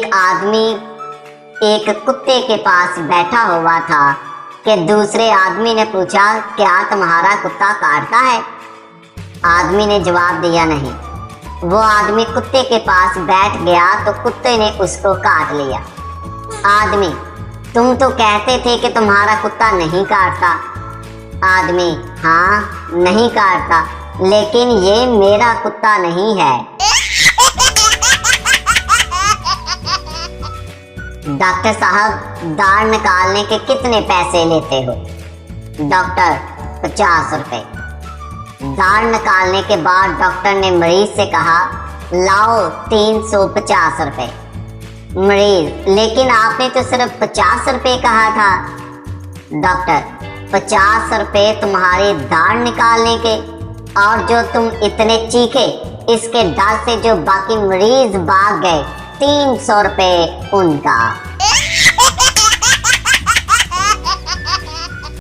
एक आदमी एक कुत्ते के पास बैठा हुआ था कि दूसरे आदमी ने पूछा, क्या तुम्हारा कुत्ता काटता है? आदमी ने जवाब दिया, नहीं। वो आदमी कुत्ते के पास बैठ गया तो कुत्ते ने उसको काट लिया। आदमी, तुम तो कहते थे कि तुम्हारा कुत्ता नहीं काटता। आदमी, हाँ नहीं काटता, लेकिन ये मेरा कुत्ता नहीं है। डॉक्टर साहब, दाढ़ निकालने के कितने पैसे लेते हो? डॉक्टर, 50 रुपए। दाढ़ निकालने के बाद डॉक्टर ने मरीज से कहा, लाओ 350 रुपए। मरीज, लेकिन आपने तो सिर्फ 50 रुपए कहा था। डॉक्टर, 50 रुपए तुम्हारी दाढ़ निकालने के, और जो तुम इतने चीखे इसके डर से जो बाकी मरीज भाग गए, 300 रुपए उनका।